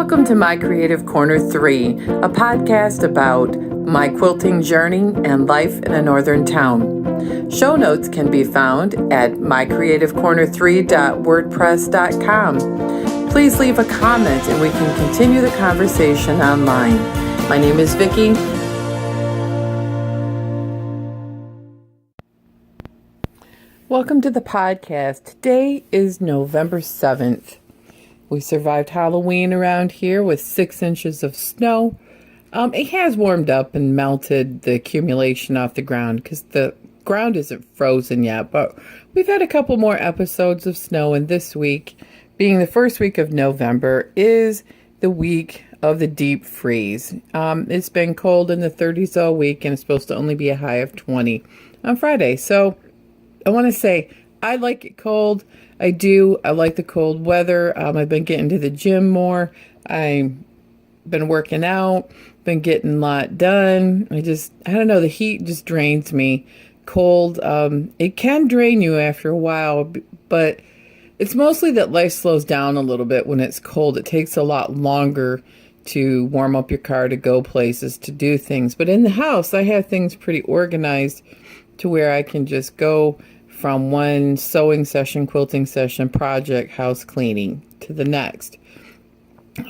Welcome to My Creative Corner 3, a podcast about my quilting journey and life in a northern town. Show notes can be found at mycreativecorner3.wordpress.com. Please leave a comment and we can continue the conversation online. My name is Vicki. Welcome to the podcast. Today is November 7th. We survived Halloween around here with 6 inches of snow. It has warmed up and melted the accumulation off the ground because the ground isn't frozen yet. But we've had a couple more episodes of snow, and this week, being the first week of November, is the week of the deep freeze. It's been cold in the 30s all week, and it's supposed to only be a high of 20 on Friday. So I want to say I like it cold. I do. I like the cold weather. I've been getting to the gym more. I've been working out, been getting a lot done. I don't know, the heat just drains me. Cold, it can drain you after a while, but it's mostly that life slows down a little bit when it's cold. It takes a lot longer to warm up your car, to go places, to do things. But in the house, I have things pretty organized to where I can just go from one sewing session, quilting session, project, house cleaning to the next.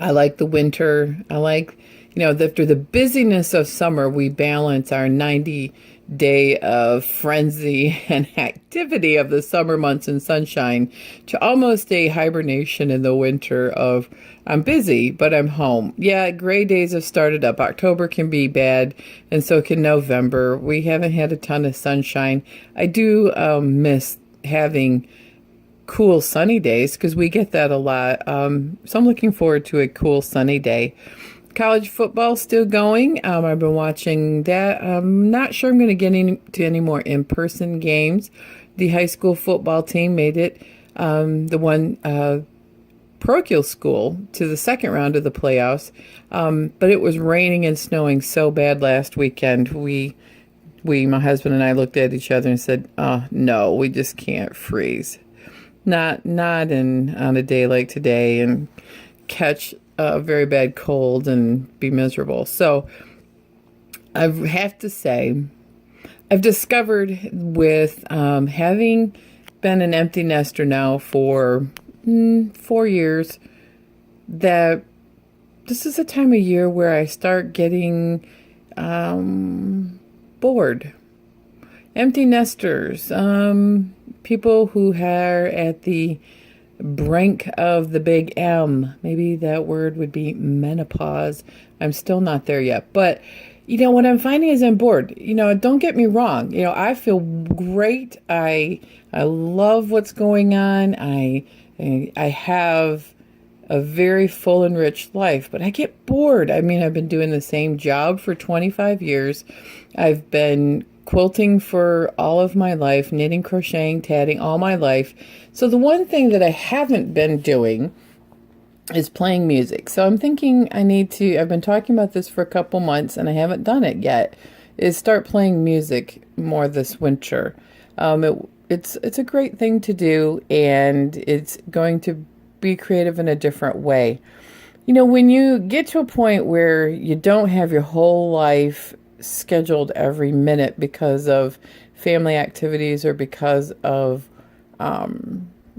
I like the winter. I like, after the busyness of summer, we balance our 90-day of frenzy and activity of the summer months and sunshine to almost a hibernation in the winter of I'm busy, but I'm home. Yeah, gray days have started up. October can be bad, and so can November. We haven't had a ton of sunshine. I do miss having cool sunny days because we get that a lot. So I'm looking forward to a cool sunny day. College football still going. I've been watching that. I'm not sure I'm going to get into any more in-person games. The high school football team made it, the one parochial school, to the second round of the playoffs. But it was raining and snowing so bad last weekend. My husband and I looked at each other and said, no, we just can't freeze. Not on a day like today and catch a very bad cold and be miserable. So I have to say, I've discovered with having been an empty nester now for 4 years, that this is a time of year where I start getting bored. Empty nesters, people who are at the brink of the big M. Maybe that word would be menopause. I'm still not there yet. But, what I'm finding is I'm bored. Don't get me wrong. I feel great. I love what's going on. I have a very full and rich life, but I get bored. I've been doing the same job for 25 years. I've been quilting for all of my life, knitting, crocheting, tatting all my life. So the one thing that I haven't been doing is playing music. So I'm thinking I've been talking about this for a couple months and I haven't done it yet, is start playing music more this winter. It's a great thing to do, and it's going to be creative in a different way. When you get to a point where you don't have your whole life scheduled every minute because of family activities or because of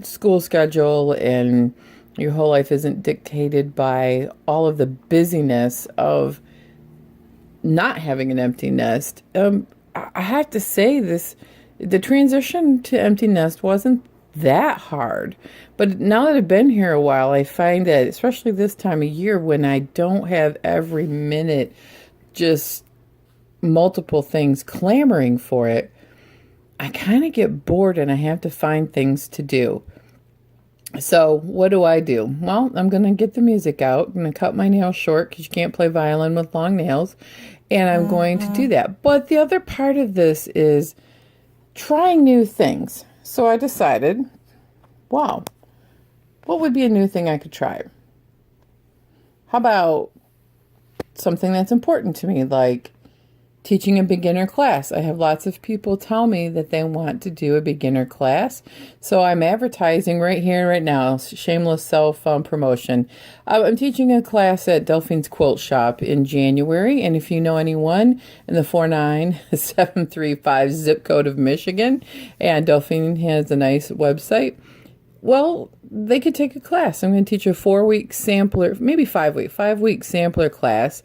school schedule, and your whole life isn't dictated by all of the busyness of not having an empty nest. I have to say the transition to empty nest wasn't that hard. But now that I've been here a while, I find that, especially this time of year when I don't have every minute just multiple things clamoring for it, I kind of get bored and I have to find things to do. So what do? Well, I'm going to get the music out. I'm going to cut my nails short because you can't play violin with long nails. And I'm going to do that. But the other part of this is trying new things. So I decided, wow, what would be a new thing I could try? How about something that's important to me, like teaching a beginner class. I have lots of people tell me that they want to do a beginner class. So I'm advertising right here, right now, shameless self promotion. I'm teaching a class at Delphine's Quilt Shop in January. And if you know anyone in the 49735 zip code of Michigan, and Delphine has a nice website, well, they could take a class. I'm going to teach a 4-week sampler, maybe 5-week sampler class.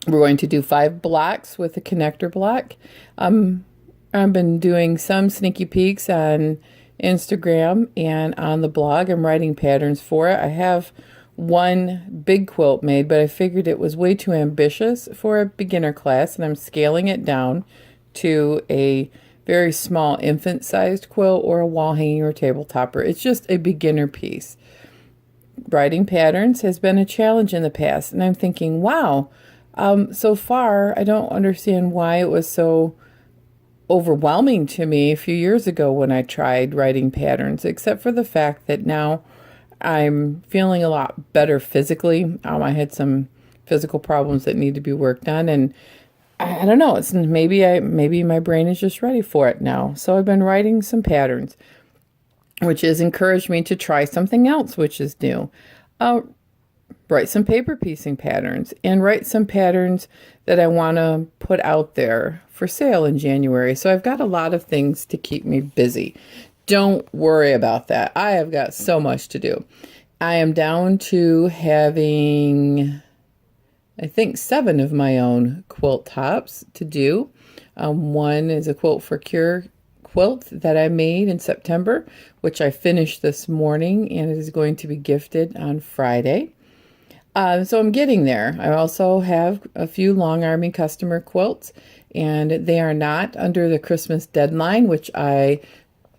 We're going to do 5 blocks with a connector block. I've been doing some sneaky peeks on Instagram and on the blog. I'm writing patterns for it. I have one big quilt made, but I figured it was way too ambitious for a beginner class, and I'm scaling it down to a very small infant-sized quilt or a wall hanging or table topper. It's just a beginner piece. Writing patterns has been a challenge in the past, and I'm thinking, wow, so far, I don't understand why it was so overwhelming to me a few years ago when I tried writing patterns, except for the fact that now I'm feeling a lot better physically. I had some physical problems that need to be worked on, and I don't know, it's maybe my brain is just ready for it now. So I've been writing some patterns, which has encouraged me to try something else, which is new. Write some paper piecing patterns and write some patterns that I want to put out there for sale in January. So I've got a lot of things to keep me busy. Don't worry about that. I have got so much to do. I am down to having, I think, 7 of my own quilt tops to do. One is a Quilt for Cure quilt that I made in September, which I finished this morning, and it is going to be gifted on Friday. So I'm getting there. I also have a few long arming customer quilts, and they are not under the Christmas deadline, which I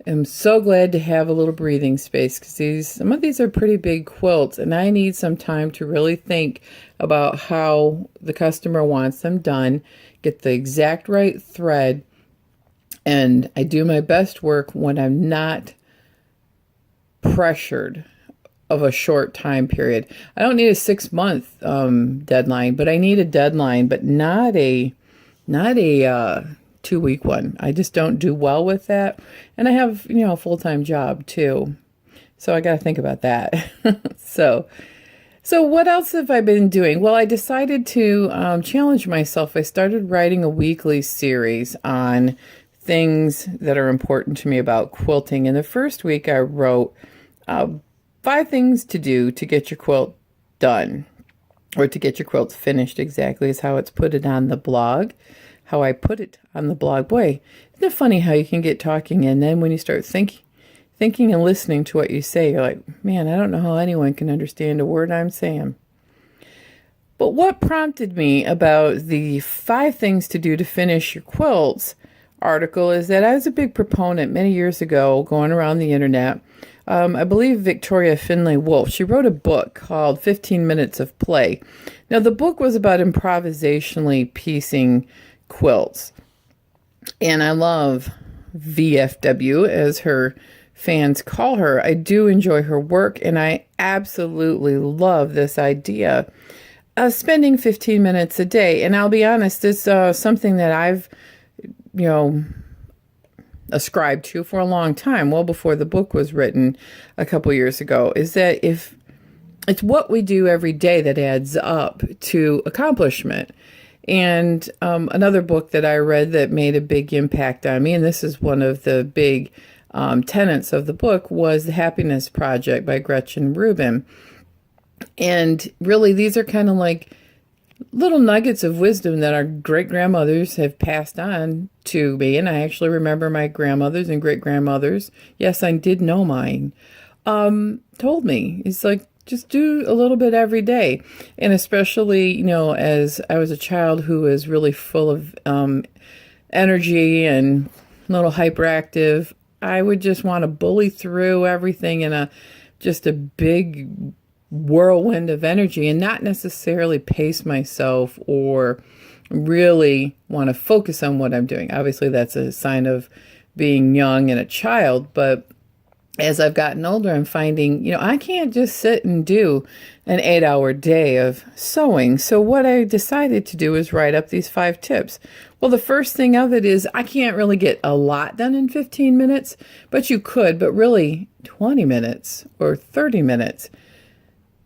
am so glad to have a little breathing space, because some of these are pretty big quilts, and I need some time to really think about how the customer wants them done, get the exact right thread, and I do my best work when I'm not pressured of a short time period. I don't need a 6-month deadline, but I need a deadline, but not a 2-week one. I just don't do well with that. And I have, a full-time job too. So I got to think about that. So what else have I been doing? Well, I decided to challenge myself. I started writing a weekly series on things that are important to me about quilting. In the first week, I wrote 5 things to do to get your quilt done, or to get your quilt finished, exactly is how it's put it on the blog, how I put it on the blog. Boy, isn't it funny how you can get talking, and then when you start thinking and listening to what you say, you're like, man, I don't know how anyone can understand a word I'm saying. But what prompted me about the 5 things to do to finish your quilts article is that I was a big proponent many years ago going around the internet. I believe Victoria Finlay Wolf, she wrote a book called 15 Minutes of Play. Now, the book was about improvisationally piecing quilts. And I love VFW, as her fans call her. I do enjoy her work, and I absolutely love this idea of spending 15 minutes a day. And I'll be honest, it's something that I've, ascribed to for a long time, well before the book was written a couple years ago, is that if it's what we do every day that adds up to accomplishment. And another book that I read that made a big impact on me, and this is one of the big tenets of the book, was The Happiness Project by Gretchen Rubin. And really, these are kind of like little nuggets of wisdom that our great-grandmothers have passed on to me. And I actually remember my grandmothers and great-grandmothers, yes, I did know mine, told me. It's like, just do a little bit every day. And especially, as I was a child who was really full of energy and a little hyperactive, I would just want to bully through everything in just a big whirlwind of energy and not necessarily pace myself or really want to focus on what I'm doing. Obviously, that's a sign of being young and a child, but as I've gotten older, I'm finding, I can't just sit and do an 8-hour day of sewing. So what I decided to do is write up these 5 tips. Well, the first thing of it is I can't really get a lot done in 15 minutes, but you could, but really 20 minutes or 30 minutes.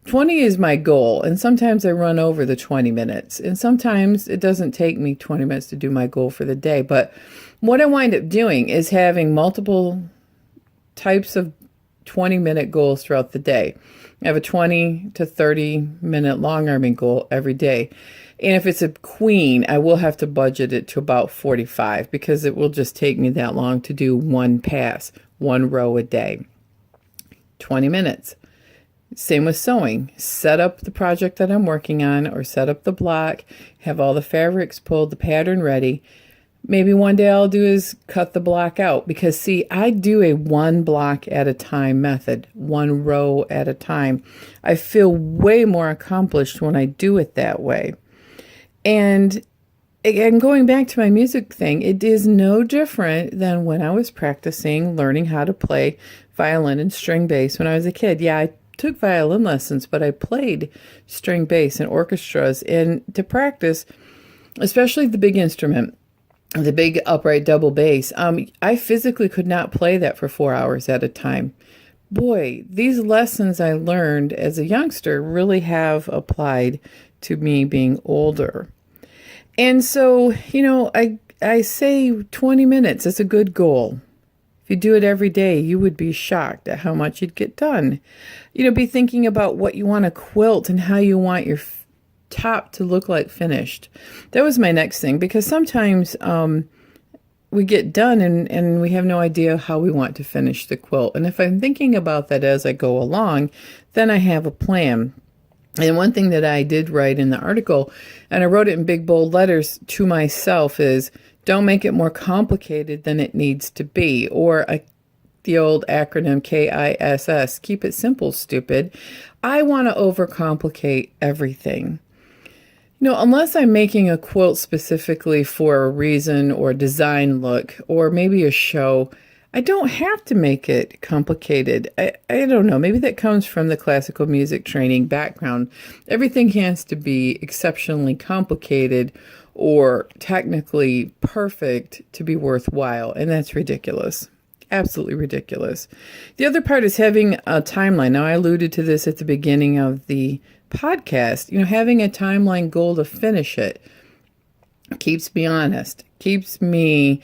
20 is my goal, and sometimes I run over the 20 minutes, and sometimes it doesn't take me 20 minutes to do my goal for the day. But what I wind up doing is having multiple types of 20-minute goals throughout the day. I have a 20 to 30-minute long arming goal every day. And if it's a queen, I will have to budget it to about 45 because it will just take me that long to do one pass, one row a day. 20 minutes. Same with sewing. Set up the project that I'm working on or set up the block, have all the fabrics pulled, the pattern ready. Maybe one day I'll do is cut the block out because, see, I do a one block at a time method, one row at a time. I feel way more accomplished when I do it that way. And again, going back to my music thing, it is no different than when I was practicing learning how to play violin and string bass when I was a kid. Yeah, I took violin lessons, but I played string bass in orchestras. And to practice, especially the big instrument, the big upright double bass, I physically could not play that for 4 hours at a time. Boy, these lessons I learned as a youngster really have applied to me being older. And so, I say 20 minutes is a good goal. If you do it every day, you would be shocked at how much you'd get done. Be thinking about what you want to quilt and how you want your top to look like finished. That was my next thing, because sometimes we get done and we have no idea how we want to finish the quilt. And if I'm thinking about that as I go along, then I have a plan. And one thing that I did write in the article, and I wrote it in big bold letters to myself, is don't make it more complicated than it needs to be. Or the old acronym KISS, keep it simple, stupid. I want to overcomplicate everything. Unless I'm making a quilt specifically for a reason or design look or maybe a show, I don't have to make it complicated. I don't know. Maybe that comes from the classical music training background. Everything has to be exceptionally complicated or technically perfect to be worthwhile, and that's ridiculous. Absolutely ridiculous. The other part is having a timeline. Now, I alluded to this at the beginning of the podcast. Having a timeline goal to finish it keeps me honest, keeps me,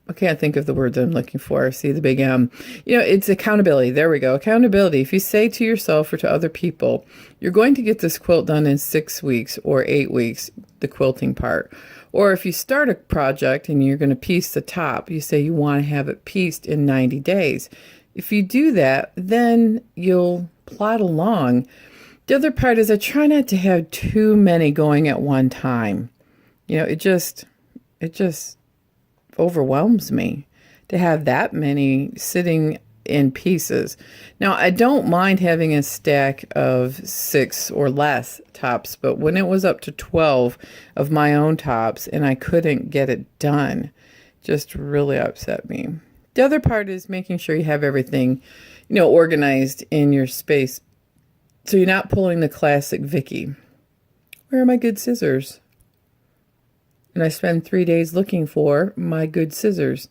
I can't think of the word that I'm looking for. See the big M. It's accountability. There we go. Accountability. If you say to yourself or to other people, you're going to get this quilt done in 6 weeks or 8 weeks, the quilting part. Or if you start a project and you're going to piece the top, you say you want to have it pieced in 90 days. If you do that, then you'll plod along. The other part is I try not to have too many going at one time. It just overwhelms me to have that many sitting in pieces. Now, I don't mind having a stack of 6 or less tops, but when it was up to 12 of my own tops and I couldn't get it done, just really upset me. The other part is making sure you have everything, organized in your space. So you're not pulling the classic Vicky. Where are my good scissors? And I spend 3 days looking for my good scissors.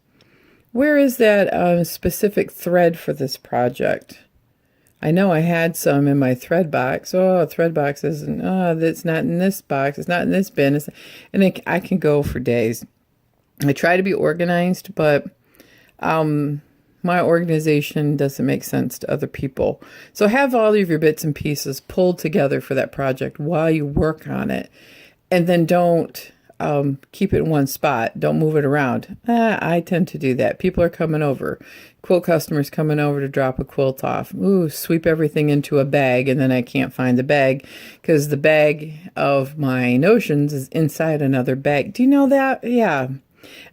Where is that specific thread for this project? I know I had some in my thread box. Oh, thread box isn't, that's not in this box. It's not in this bin. And I can go for days. I try to be organized, but my organization doesn't make sense to other people. So have all of your bits and pieces pulled together for that project while you work on it. And then don't keep it in one spot. Don't move it around. I tend to do that. People are coming over. Quilt customers coming over to drop a quilt off. Ooh, sweep everything into a bag, and then I can't find the bag because the bag of my notions is inside another bag. Do you know that? Yeah. And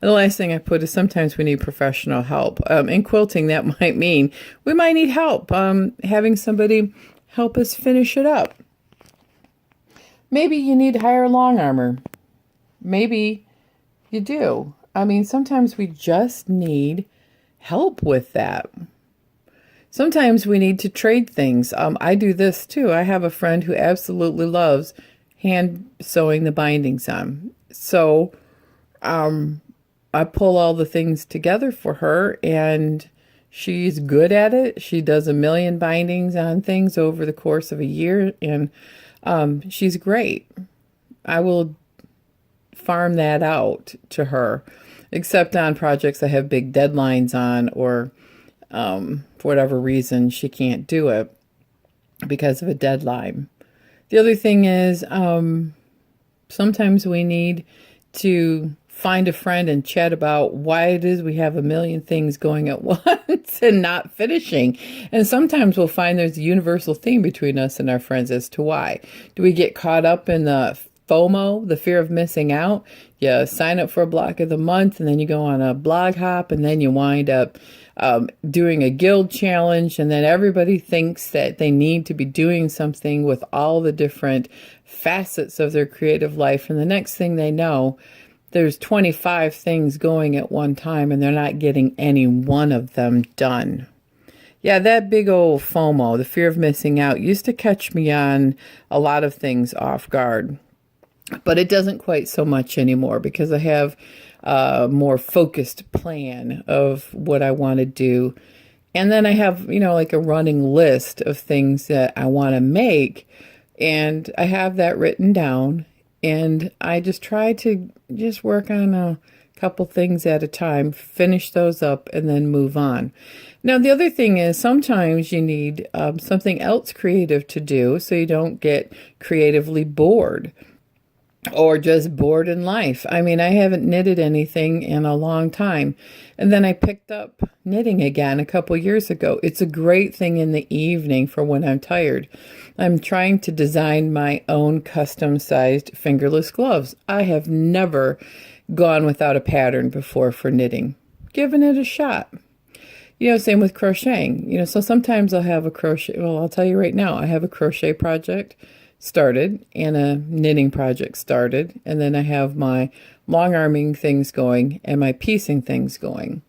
the last thing I put is sometimes we need professional help. In quilting, that might mean we might need help having somebody help us finish it up. Maybe you need to hire a long armor. Maybe you do. Sometimes we just need help with that. Sometimes we need to trade things. I do this too. I have a friend who absolutely loves hand sewing the bindings on. So I pull all the things together for her, and she's good at it. She does a million bindings on things over the course of a year, and she's great. I will farm that out to her, except on projects I have big deadlines on, or for whatever reason she can't do it because of a deadline. The other thing is sometimes we need to find a friend and chat about why it is we have a million things going at once and not finishing. And sometimes we'll find there's a universal theme between us and our friends as to why. Do we get caught up in the FOMO, the fear of missing out? You sign up for a block of the month, and then you go on a blog hop, and then you wind up doing a guild challenge, and then everybody thinks that they need to be doing something with all the different facets of their creative life. And the next thing they know, there's 25 things going at one time, and they're not getting any one of them done. Yeah, that big old FOMO, the fear of missing out, used to catch me on a lot of things off guard. But it doesn't quite so much anymore because I have a more focused plan of what I want to do. And then I have, like a running list of things that I want to make. And I have that written down. And I just try to just work on a couple things at a time, finish those up, and then move on. Now, the other thing is sometimes you need something else creative to do so you don't get creatively bored or just bored in life. I mean, I haven't knitted anything in a long time. And then I picked up knitting again a couple years ago. It's a great thing in the evening for when I'm tired. I'm trying to design my own custom-sized fingerless gloves. I have never gone without a pattern before for knitting. Giving it a shot. Same with crocheting. So sometimes I'll have a crochet. Well, I'll tell you right now, I have a crochet project started and a knitting project started, and then I have my long arming things going and my piecing things going.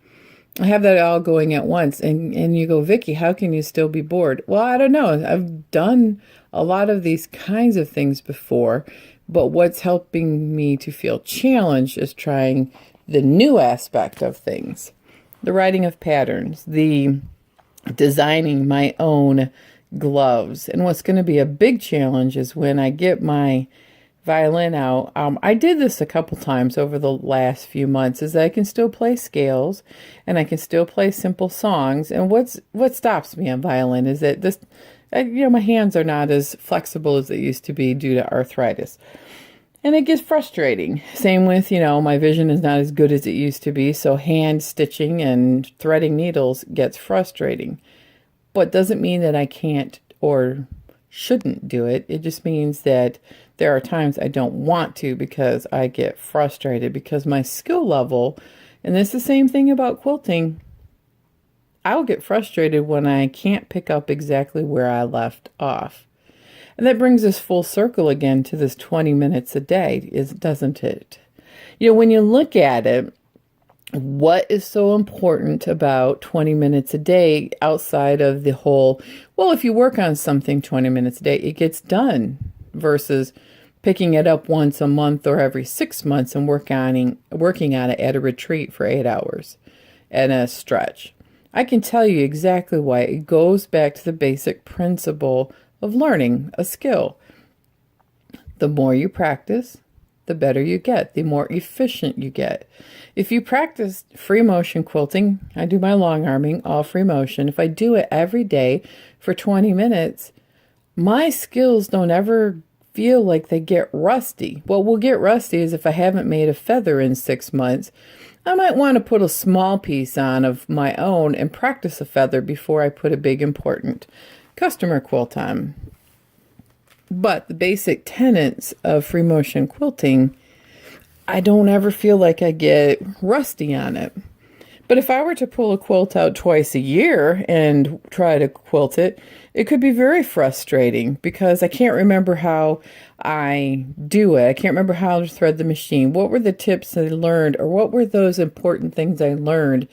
I have that all going at once, and you go, Vicky, how can you still be bored? Well, I don't know. I've done a lot of these kinds of things before, but what's helping me to feel challenged is trying the new aspect of things, the writing of patterns, the designing my own gloves. And what's going to be a big challenge is when I get my violin out. I did this a couple times over the last few months, is that I can still play scales and I can still play simple songs. And what stops me on violin is that my hands are not as flexible as they used to be due to arthritis. And it gets frustrating. Same with, my vision is not as good as it used to be. So hand stitching and threading needles gets frustrating. But doesn't mean that I can't or shouldn't do it. It just means that there are times I don't want to because I get frustrated because my skill level, and it's the same thing about quilting, I'll get frustrated when I can't pick up exactly where I left off. And that brings us full circle again to this 20 minutes a day, doesn't it? When you look at it, what is so important about 20 minutes a day outside of the whole, well, if you work on something 20 minutes a day, it gets done, versus picking it up once a month or every 6 months and working on it at a retreat for 8 hours and a stretch. I can tell you exactly why. It goes back to the basic principle of learning a skill. The more you practice, the better you get, the more efficient you get. If you practice free motion quilting, I do my long arming, all free motion. If I do it every day for 20 minutes, my skills don't ever feel like they get rusty. What will get rusty is if I haven't made a feather in 6 months, I might want to put a small piece on of my own and practice a feather before I put a big important customer quilt on. But the basic tenets of free motion quilting, I don't ever feel like I get rusty on it. But if I were to pull a quilt out twice a year and try to quilt it, it could be very frustrating because I can't remember how I do it. I can't remember how to thread the machine. What were the tips I learned, or what were those important things I learned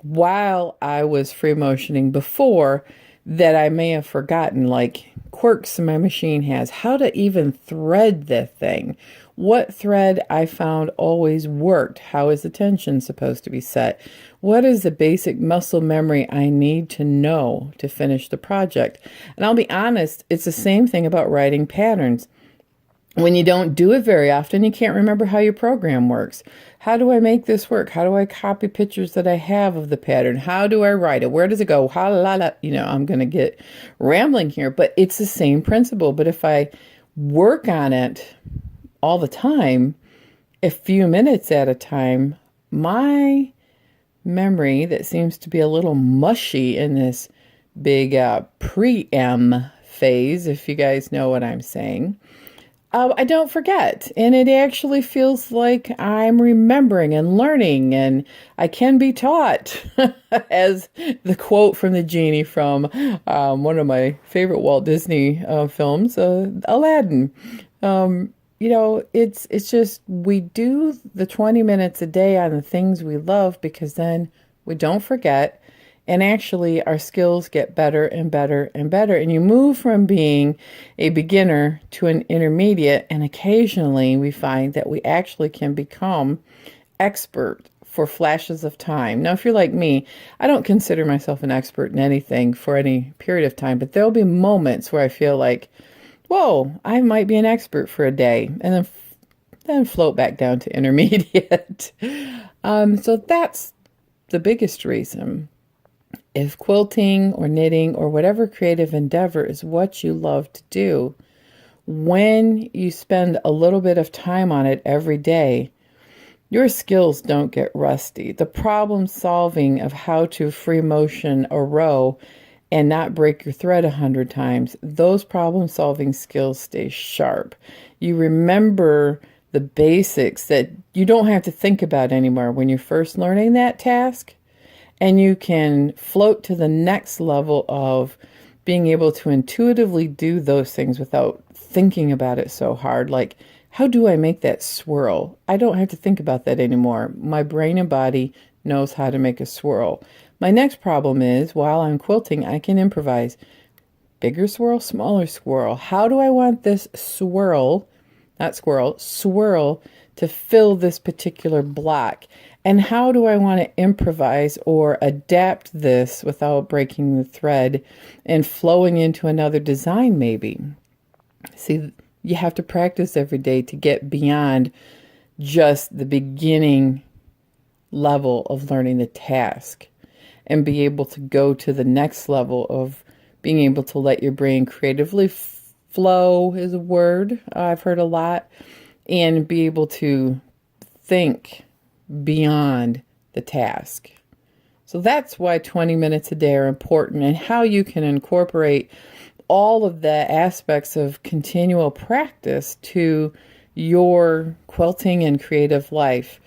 while I was free motioning before that I may have forgotten, like quirks my machine has, how to even thread the thing. What thread I found always worked. How is the tension supposed to be set? What is the basic muscle memory I need to know to finish the project? And I'll be honest, it's the same thing about writing patterns. When you don't do it very often, you can't remember how your program works. How do I make this work? How do I copy pictures that I have of the pattern? How do I write it? Where does it go? I'm going to get rambling here, but it's the same principle. But if I work on it all the time, a few minutes at a time, my memory that seems to be a little mushy in this big pre-M phase, if you guys know what I'm saying, I don't forget, and it actually feels like I'm remembering and learning, and I can be taught, as the quote from the genie from one of my favorite Walt Disney films, Aladdin. It's just we do the 20 minutes a day on the things we love because then we don't forget. And actually, our skills get better and better and better. And you move from being a beginner to an intermediate. And occasionally, we find that we actually can become expert for flashes of time. Now, if you're like me, I don't consider myself an expert in anything for any period of time. But there'll be moments where I feel like, whoa, I might be an expert for a day. And then float back down to intermediate. So that's the biggest reason. If quilting or knitting or whatever creative endeavor is what you love to do, when you spend a little bit of time on it every day, your skills don't get rusty. The problem solving of how to free motion a row and not break your thread 100 times, those problem solving skills stay sharp. You remember the basics that you don't have to think about anymore when you're first learning that task. And you can float to the next level of being able to intuitively do those things without thinking about it so hard. Like, how do I make that swirl? I don't have to think about that anymore. My brain and body knows how to make a swirl. My next problem is, while I'm quilting, I can improvise. Bigger swirl, smaller swirl. How do I want this swirl, not squirrel, swirl to fill this particular block? And how do I want to improvise or adapt this without breaking the thread and flowing into another design maybe? See, you have to practice every day to get beyond just the beginning level of learning the task and be able to go to the next level of being able to let your brain creatively flow is a word I've heard a lot, and be able to think beyond the task. So that's why 20 minutes a day are important, and how you can incorporate all of the aspects of continual practice to your quilting and creative life.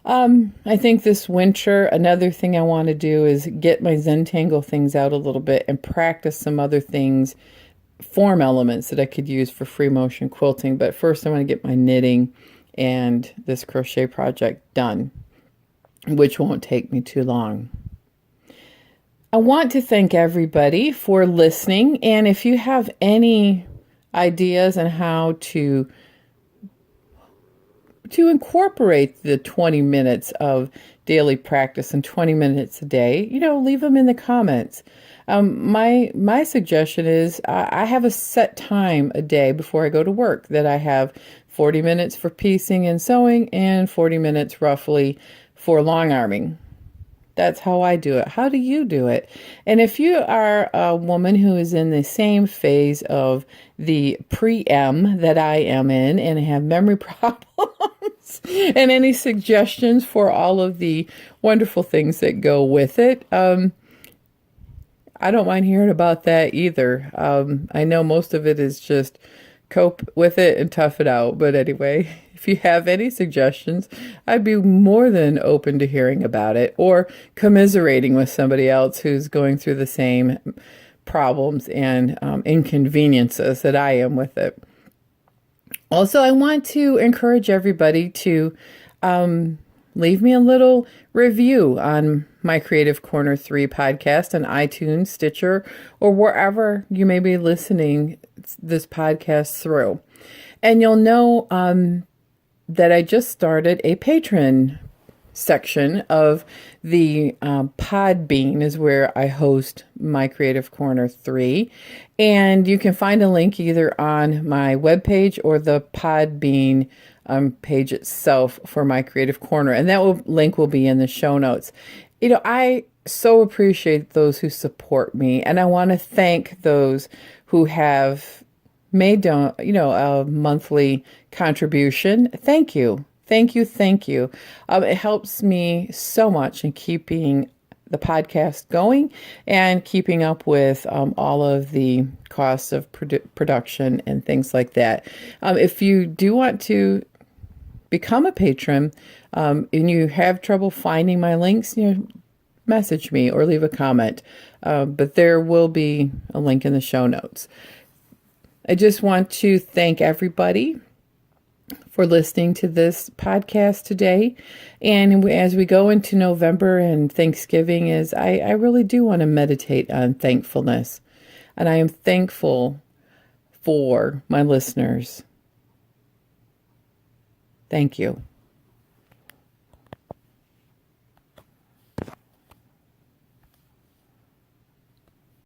I think this winter, another thing I want to do is get my Zentangle things out a little bit and practice some other things, form elements that I could use for free motion quilting. But first I want to get my knitting and this crochet project done, which won't take me too long. I want to thank everybody for listening, and if you have any ideas on how to incorporate the 20 minutes of daily practice and 20 minutes a day, leave them in the comments. My suggestion is I have a set time a day before I go to work that I have 40 minutes for piecing and sewing and 40 minutes roughly for long arming. That's how I do it. How do you do it? And if you are a woman who is in the same phase of the pre-M that I am in and have memory problems and any suggestions for all of the wonderful things that go with it, I don't mind hearing about that either. I know most of it is just cope with it and tough it out. But anyway, if you have any suggestions, I'd be more than open to hearing about it or commiserating with somebody else who's going through the same problems and inconveniences that I am with it. Also, I want to encourage everybody to leave me a little review on My Creative Corner 3 podcast on iTunes, Stitcher, or wherever you may be listening this podcast through. And you'll know that I just started a Patreon section of the Podbean is where I host My Creative Corner 3. And you can find a link either on my webpage or the Podbean page itself for My Creative Corner. And that link will be in the show notes. I so appreciate those who support me. And I want to thank those who have made a monthly contribution. Thank you. Thank you. Thank you. It helps me so much in keeping the podcast going and keeping up with all of the costs of production and things like that. If you do want to become a patron and you have trouble finding my links, message me or leave a comment. But there will be a link in the show notes. I just want to thank everybody for listening to this podcast today. And as we go into November and Thanksgiving, I really do want to meditate on thankfulness. And I am thankful for my listeners. Thank you.